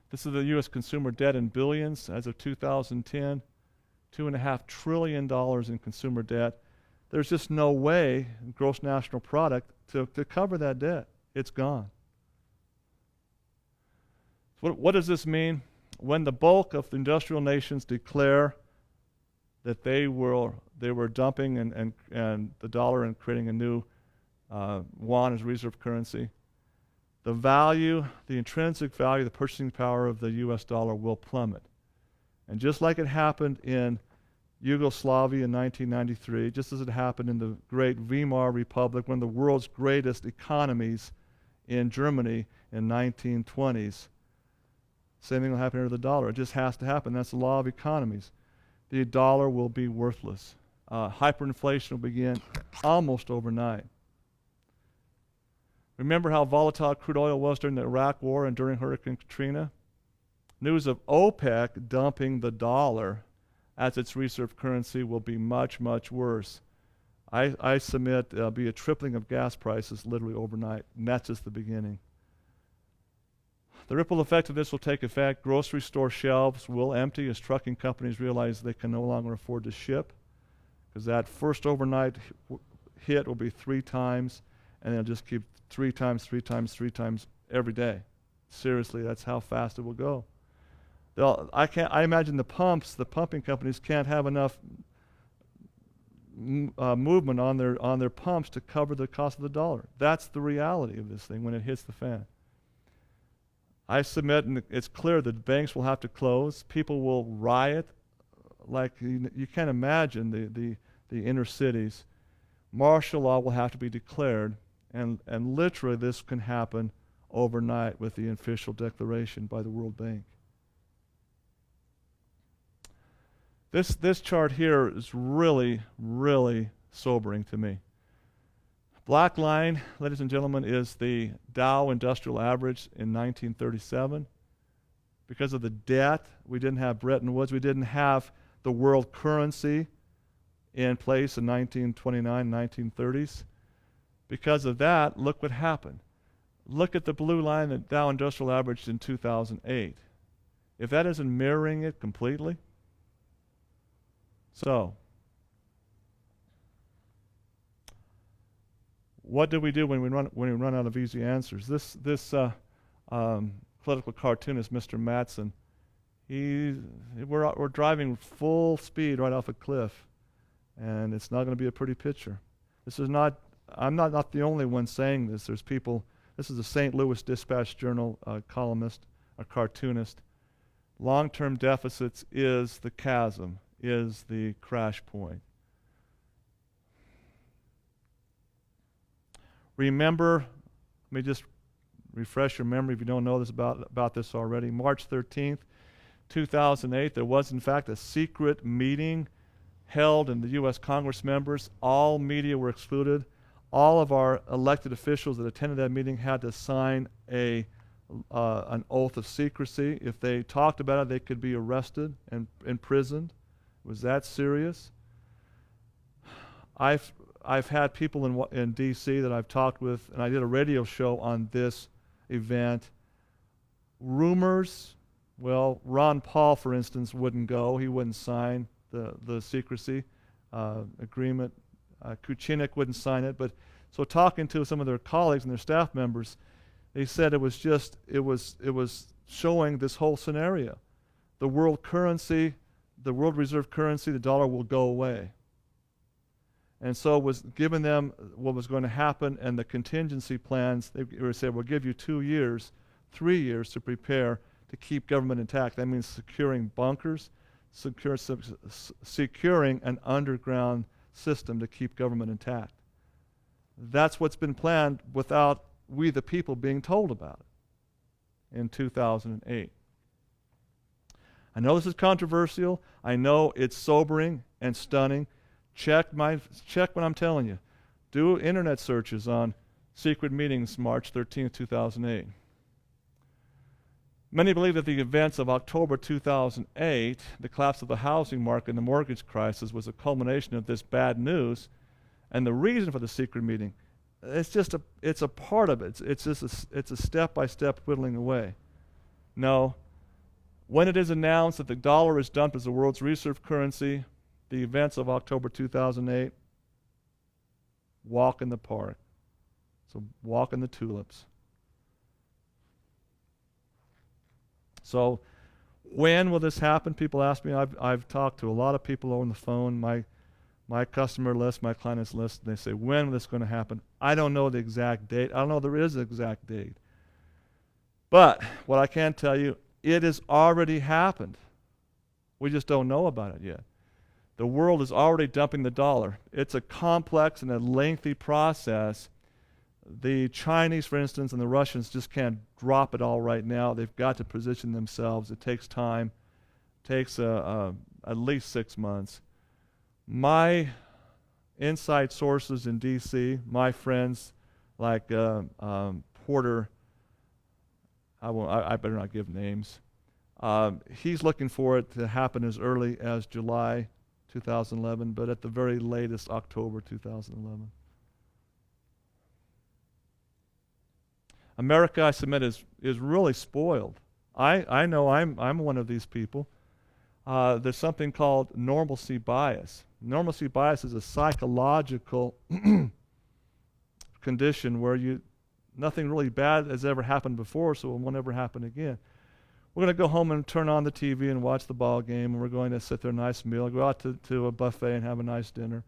This is the U.S. consumer debt in billions as of 2010, $2.5 trillion in consumer debt. There's just no way, gross national product, to cover that debt. It's gone. So what does this mean? When the bulk of the industrial nations declare that they were dumping and the dollar and creating a new yuan as reserve currency, the value, the intrinsic value, the purchasing power of the US dollar will plummet. And just like it happened in Yugoslavia in 1993, just as it happened in the great Weimar Republic, one of the world's greatest economies in Germany in 1920s, same thing will happen to the dollar. It just has to happen. That's the law of economies. The dollar will be worthless. Hyperinflation will begin almost overnight. Remember how volatile crude oil was during the Iraq War and during Hurricane Katrina? News of OPEC dumping the dollar as its reserve currency will be much, much worse. I submit there'll be a tripling of gas prices literally overnight, and that's just the beginning. The ripple effect of this will take effect. Grocery store shelves will empty as trucking companies realize they can no longer afford to ship, because that first overnight hit will be 3 times, and they'll just keep 3 times, 3 times, 3 times every day. Seriously, that's how fast it will go. I imagine the pumping companies can't have enough movement on their pumps to cover the cost of the dollar. That's the reality of this thing when it hits the fan. I submit, and it's clear that banks will have to close. People will riot like you can't imagine the inner cities. Martial law will have to be declared, and literally this can happen overnight with the official declaration by the World Bank. This chart here is really, really sobering to me. Black line, ladies and gentlemen, is the Dow Industrial Average in 1937. Because of the debt, we didn't have Bretton Woods, we didn't have the world currency in place in 1929, 1930s. Because of that, look what happened. Look at the blue line, the Dow Industrial Average in 2008. If that isn't mirroring it completely. So, what do we do when we run out of easy answers? This political cartoonist, Mr. Matson, we're driving full speed right off a cliff, and it's not going to be a pretty picture. This is not. I'm not the only one saying this. There's people. This is a St. Louis Dispatch-Journal columnist, a cartoonist. Long-term deficits is the chasm, is the crash point. Remember, let me just refresh your memory if you don't know this about this already. March 13th, 2008, there was in fact a secret meeting held in the U.S. Congress members. All media were excluded. All of our elected officials that attended that meeting had to sign an oath of secrecy. If they talked about it, they could be arrested and imprisoned. It was that serious. I've had people in D.C. that I've talked with, and I did a radio show on this event. Rumors, well, Ron Paul, for instance, wouldn't go. He wouldn't sign the secrecy agreement. Kucinich wouldn't sign it. But so talking to some of their colleagues and their staff members, they said it was showing this whole scenario. The world currency, the world reserve currency, the dollar will go away. And so it was giving them what was going to happen and the contingency plans. They were saying, we'll give you 2 years, 3 years to prepare to keep government intact. That means securing bunkers, securing an underground system to keep government intact. That's what's been planned without we the people being told about it in 2008. I know this is controversial. I know it's sobering and stunning. Check what I'm telling you. Do internet searches on secret meetings March 13, 2008. Many believe that the events of October 2008, the collapse of the housing market and the mortgage crisis, was a culmination of this bad news, and the reason for the secret meeting. It's a part of it. It's a step-by-step whittling away. No, When it is announced that the dollar is dumped as the world's reserve currency, the events of October 2008, walk in the park. So walk in the tulips. So when will this happen? People ask me. I've talked to a lot of people on the phone, my customer list, my clients list, and they say, when is this going to happen? I don't know the exact date. I don't know there is an exact date. But what I can tell you, it has already happened. We just don't know about it yet. The world is already dumping the dollar. It's a complex and a lengthy process. The Chinese, for instance, and the Russians just can't drop it all right now. They've got to position themselves. It takes time. It takes at least 6 months. My inside sources in D.C., my friends like Porter, I better not give names. He's looking for it to happen as early as July 2011, but at the very latest, October 2011. America, I submit, is really spoiled. I know I'm one of these people. There's something called normalcy bias. Normalcy bias is a psychological condition where nothing really bad has ever happened before, so it won't ever happen again. We're going to go home and turn on the TV and watch the ball game, and we're going to sit there, a nice meal, go out to a buffet and have a nice dinner.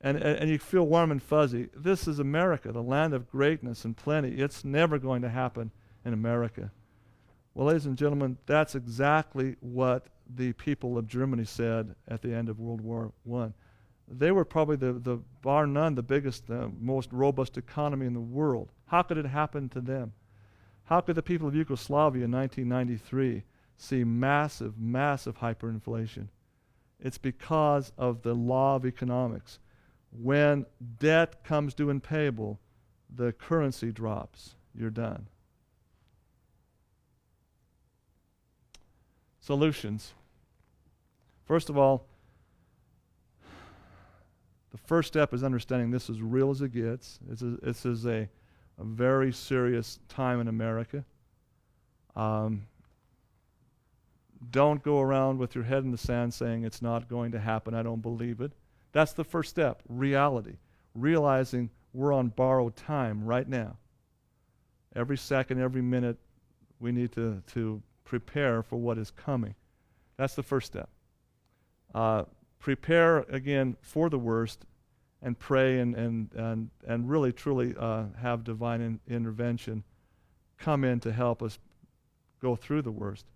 And you feel warm and fuzzy. This is America, the land of greatness and plenty. It's never going to happen in America. Well, ladies and gentlemen, that's exactly what the people of Germany said at the end of World War I. They were probably the bar none, the biggest, most robust economy in the world. How could it happen to them? How could the people of Yugoslavia in 1993 see massive, massive hyperinflation? It's because of the law of economics. When debt comes due and payable, the currency drops. You're done. Solutions. First of all, the first step is understanding this is real as it gets. This is a very serious time in America. Don't go around with your head in the sand saying it's not going to happen, I don't believe it. That's the first step, reality. Realizing we're on borrowed time right now. Every second, every minute, we need to prepare for what is coming. That's the first step. Prepare, again, for the worst, and pray and really, truly have divine intervention come in to help us go through the worst.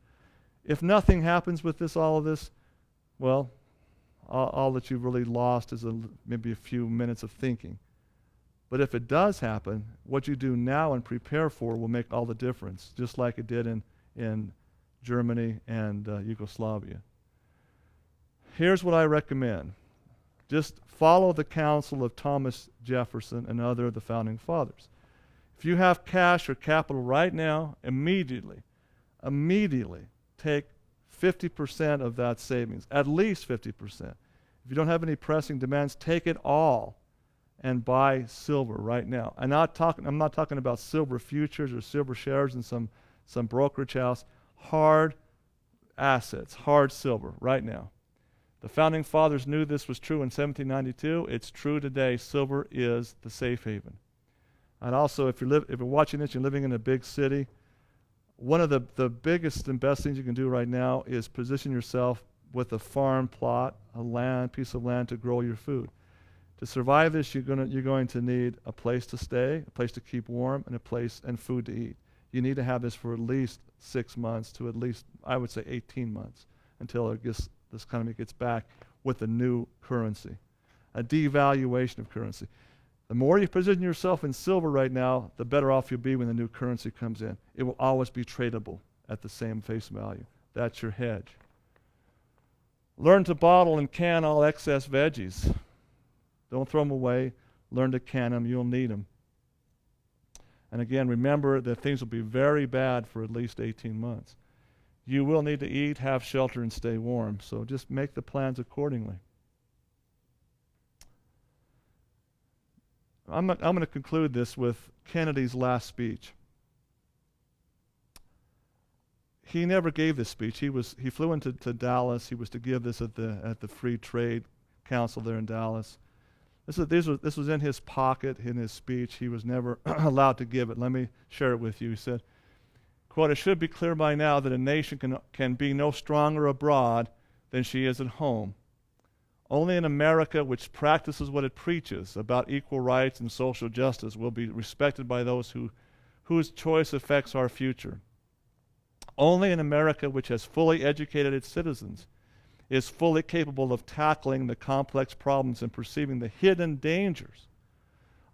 If nothing happens with all of this, well, all that you've really lost is maybe a few minutes of thinking. But if it does happen, what you do now and prepare for will make all the difference, just like it did in Germany and Yugoslavia. Here's what I recommend. Just follow the counsel of Thomas Jefferson and other of the founding fathers. If you have cash or capital right now, immediately take 50% of that savings, at least 50%. If you don't have any pressing demands, take it all and buy silver right now. I'm not talking about silver futures or silver shares in some brokerage house. Hard assets, hard silver right now. The founding fathers knew this was true in 1792. It's true today. Silver is the safe haven. And also, if you're watching this, you're living in a big city, one of the biggest and best things you can do right now is position yourself with a farm plot, piece of land to grow your food. To survive this, you're going to need a place to stay, a place to keep warm, and food to eat. You need to have this for at least 6 months to at least, I would say, 18 months until this economy gets back with a new currency, a devaluation of currency. The more you position yourself in silver right now, the better off you'll be when the new currency comes in. It will always be tradable at the same face value. That's your hedge. Learn to bottle and can all excess veggies. Don't throw them away. Learn to can them. You'll need them. And again, remember that things will be very bad for at least 18 months. You will need to eat, have shelter, and stay warm. So just make the plans accordingly. I'm going to conclude this with Kennedy's last speech. he never gave this speech. He flew into Dallas. He was to give this at the Free Trade Council there in Dallas. This was in his pocket in his speech. He was never allowed to give it. Let me share it with you. He said, quote, "It should be clear by now that a nation can be no stronger abroad than she is at home. Only in America, which practices what it preaches about equal rights and social justice, will be respected by those whose choice affects our future. Only in America, which has fully educated its citizens, is fully capable of tackling the complex problems and perceiving the hidden dangers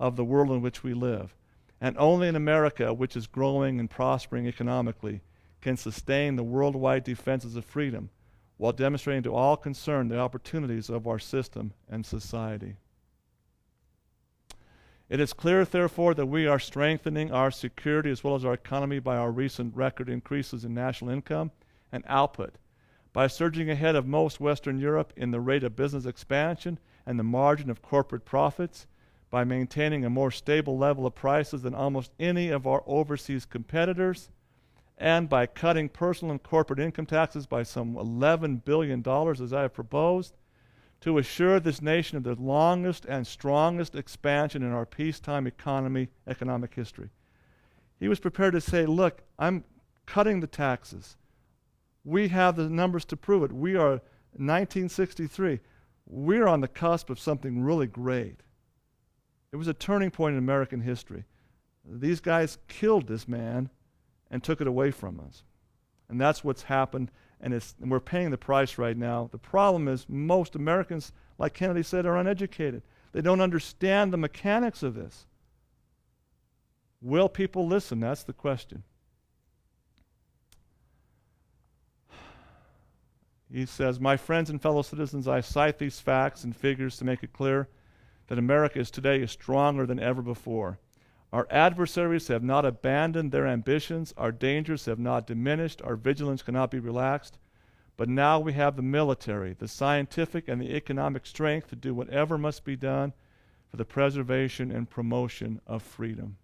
of the world in which we live. And only in America, which is growing and prospering economically, can sustain the worldwide defenses of freedom while demonstrating to all concerned the opportunities of our system and society. It is clear, therefore, that we are strengthening our security as well as our economy by our recent record increases in national income and output, by surging ahead of most Western Europe in the rate of business expansion and the margin of corporate profits, by maintaining a more stable level of prices than almost any of our overseas competitors, and by cutting personal and corporate income taxes by some $11 billion, as I have proposed, to assure this nation of the longest and strongest expansion in our peacetime economic history. He was prepared to say, look, I'm cutting the taxes. We have the numbers to prove it. We are 1963. We're on the cusp of something really great. It was a turning point in American history. These guys killed this man and took it away from us. And that's what's happened, and we're paying the price right now. The problem is most Americans, like Kennedy said, are uneducated. They don't understand the mechanics of this. Will people listen? That's the question. He says, my friends and fellow citizens, I cite these facts and figures to make it clear that America today is stronger than ever before. Our adversaries have not abandoned their ambitions. Our dangers have not diminished. Our vigilance cannot be relaxed. But now we have the military, the scientific, and the economic strength to do whatever must be done for the preservation and promotion of freedom.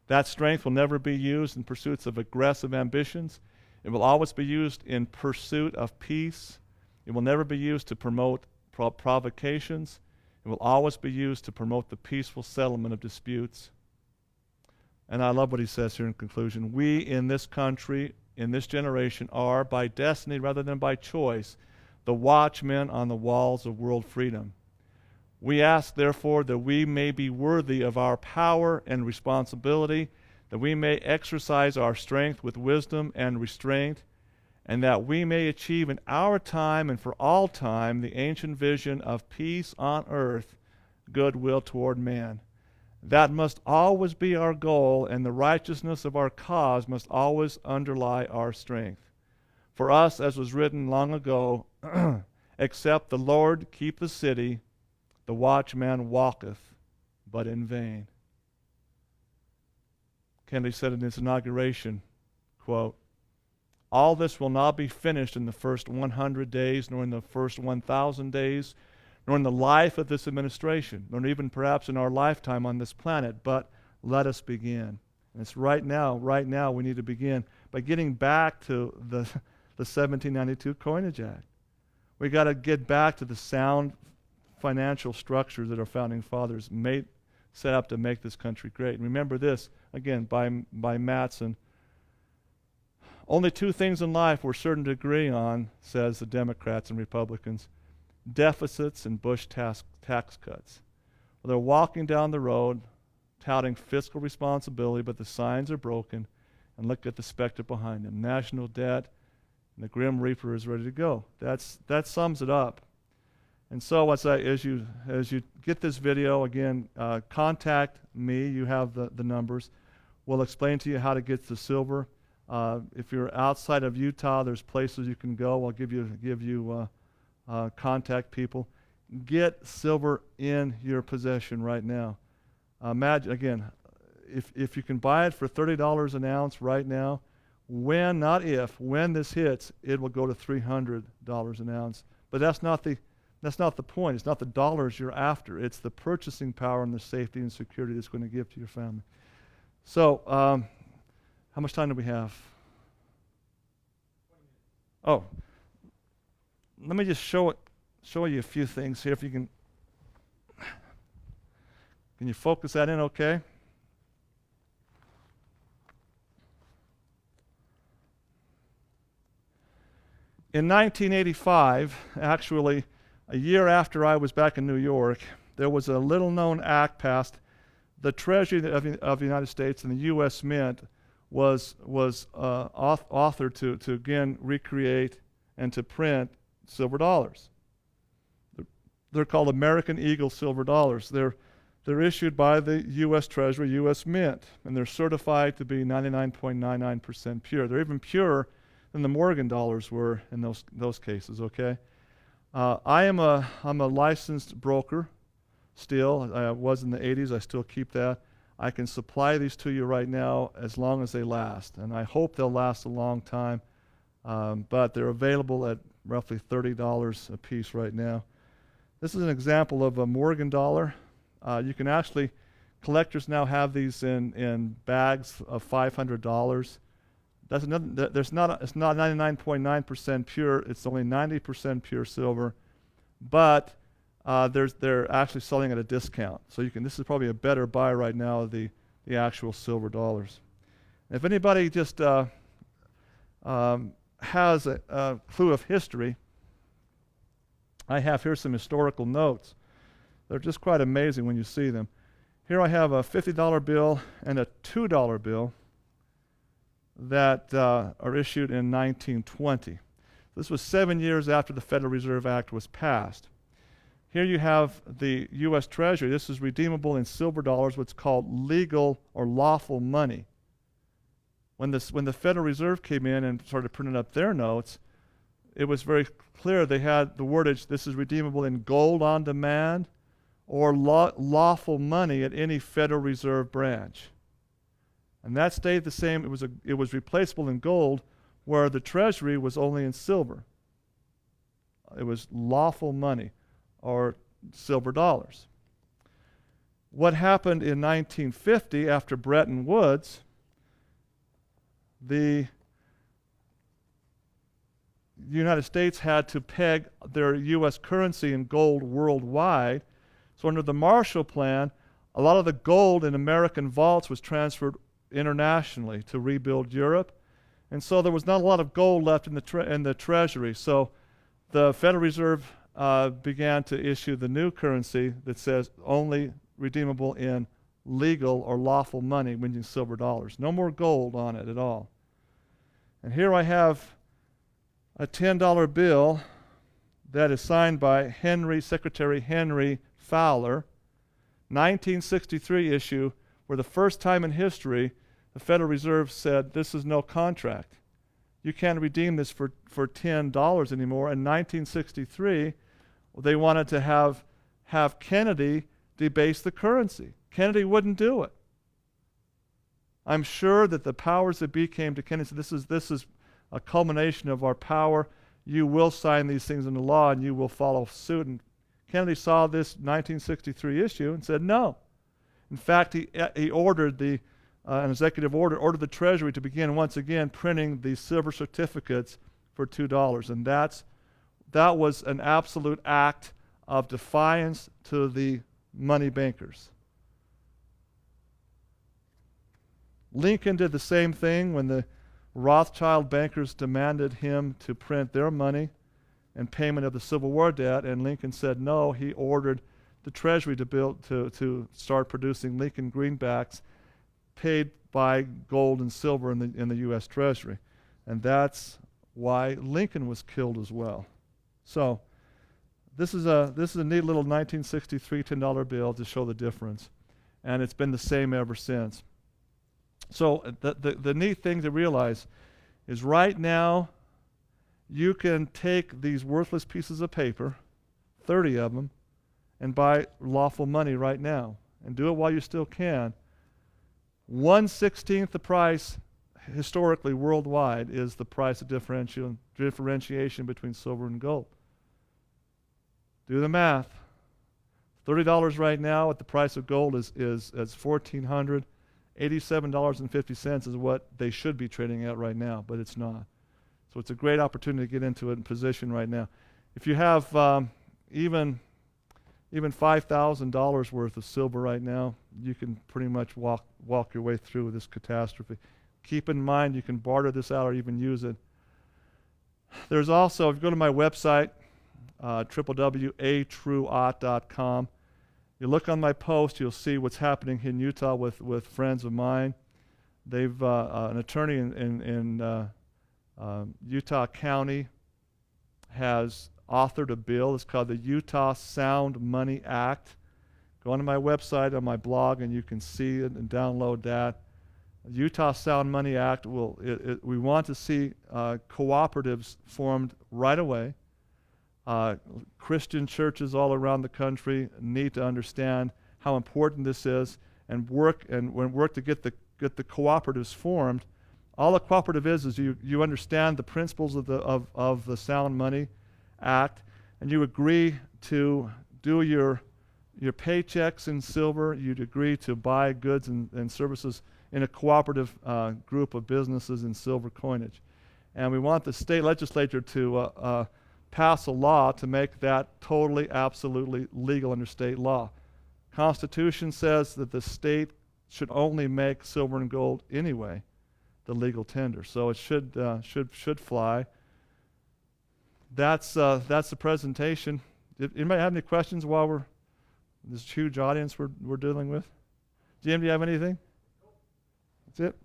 That strength will never be used in pursuits of aggressive ambitions. It will always be used in pursuit of peace. It will never be used to promote provocations. It will always be used to promote the peaceful settlement of disputes. And I love what he says here in conclusion. We in this country, in this generation, are, by destiny rather than by choice, the watchmen on the walls of world freedom. We ask, therefore, that we may be worthy of our power and responsibility, that we may exercise our strength with wisdom and restraint, and that we may achieve in our time and for all time the ancient vision of peace on earth, goodwill toward man. That must always be our goal, and the righteousness of our cause must always underlie our strength. For us, as was written long ago, except the Lord keep the city, the watchman walketh, but in vain. Kennedy said in his inauguration, quote, all this will not be finished in the first 100 days, nor in the first 1,000 days, nor in the life of this administration, nor even perhaps in our lifetime on this planet, but let us begin. And it's right now we need to begin by getting back to the 1792 Coinage Act. We got to get back to the sound financial structures that our founding fathers set up to make this country great. And remember this, again, by Matson, only two things in life we're certain to agree on, says the Democrats and Republicans, deficits and Bush tax cuts. Well, they're walking down the road touting fiscal responsibility, but the signs are broken, and look at the specter behind them. National debt, and the Grim Reaper is ready to go. That sums it up. And so as you get this video, again, contact me. You have the numbers. We'll explain to you how to get the silver. If you're outside of Utah, there's places you can go. I'll give you contact people. Get silver in your possession right now. Imagine, again, if you can buy it for $30 an ounce right now, when, not if, when this hits, it will go to $300 an ounce. But that's not the point. It's not the dollars you're after. It's the purchasing power and the safety and security that's going to give to your family. So, how much time do we have? Oh, let me just show you a few things here. If you can you focus that in okay? In 1985, actually, a year after I was back in New York, there was a little-known act passed. The Treasury of the United States and the U.S. Mint was authored to again recreate and to print silver dollars. They're called American Eagle silver dollars. They're issued by the U.S. Treasury, U.S. Mint, and they're certified to be 99.99% pure. They're even purer than the Morgan dollars were in those cases. Okay, I'm a licensed broker. Still, I was in the 80s. I still keep that. I can supply these to you right now as long as they last, and I hope they'll last a long time. But they're available at roughly $30 a piece right now. This is an example of a Morgan dollar. You can actually, collectors now have these in bags of $500. That's another. It's not 99.9% pure. It's only 90% pure silver, but they're actually selling at a discount. So this is probably a better buy right now of the actual silver dollars. If anybody just has a clue of history, I have here some historical notes. They're just quite amazing when you see them. Here I have a $50 bill and a $2 bill that are issued in 1920. This was 7 years after the Federal Reserve Act was passed. Here you have the U.S. Treasury. This is redeemable in silver dollars, what's called legal or lawful money. When the Federal Reserve came in and started printing up their notes, it was very clear they had the wordage, this is redeemable in gold on demand or lawful money at any Federal Reserve branch. And that stayed the same. It was replaceable in gold, where the Treasury was only in silver. It was lawful money, or silver dollars. What happened in 1950 after Bretton Woods, the United States had to peg their U.S. currency in gold worldwide. So under the Marshall Plan, a lot of the gold in American vaults was transferred internationally to rebuild Europe. And so there was not a lot of gold left in the Treasury. So the Federal Reserve began to issue the new currency that says only redeemable in legal or lawful money, meaning silver dollars. No more gold on it at all. And here I have a $10 bill that is signed by Secretary Henry Fowler, 1963 issue, where the first time in history the Federal Reserve said this is no contract. You can't redeem this for $10 anymore. In 1963, they wanted to have Kennedy debase the currency. Kennedy wouldn't do it. I'm sure that the powers that be came to Kennedy and said, this is a culmination of our power. You will sign these things into law and you will follow suit. And Kennedy saw this 1963 issue and said no. In fact, he ordered an executive ordered the Treasury to begin once again printing these silver certificates for $2. And that was an absolute act of defiance to the money bankers. Lincoln did the same thing when the Rothschild bankers demanded him to print their money in payment of the Civil War debt, and Lincoln said no. He ordered the Treasury to start producing Lincoln greenbacks paid by gold and silver in the U.S. Treasury. And that's why Lincoln was killed as well. So this is a neat little 1963 $10 bill to show the difference. And it's been the same ever since. So the neat thing to realize is right now you can take these worthless pieces of paper, 30 of them, and buy lawful money right now. And do it while you still can. 1/16 the price historically worldwide is the price of differentiation between silver and gold. Do the math. $30 right now at the price of gold is $1,400. $87.50 is what they should be trading at right now, but it's not. So it's a great opportunity to get into it in position right now. If you have even $5,000 worth of silver right now, you can pretty much walk your way through this catastrophe. Keep in mind you can barter this out or even use it. There's also, if you go to my website, www.atrueot.com, you look on my post, you'll see what's happening in Utah with friends of mine. They've an attorney in Utah County has authored a bill. It's called the Utah Sound Money Act. Go onto my website on my blog and you can see it and download that. The Utah Sound Money Act we want to see cooperatives formed right away. Christian churches all around the country need to understand how important this is and work to get the cooperatives formed. All a cooperative is you understand the principles of the Sound Money Act, and you agree to do your paychecks in silver. You'd agree to buy goods and services in a cooperative group of businesses in silver coinage. And we want the state legislature to pass a law to make that totally, absolutely legal under state law. Constitution says that the state should only make silver and gold anyway, the legal tender. So it should fly. That's the presentation. Anybody have any questions while we're this huge audience we're dealing with? Jim, do you have anything? That's it.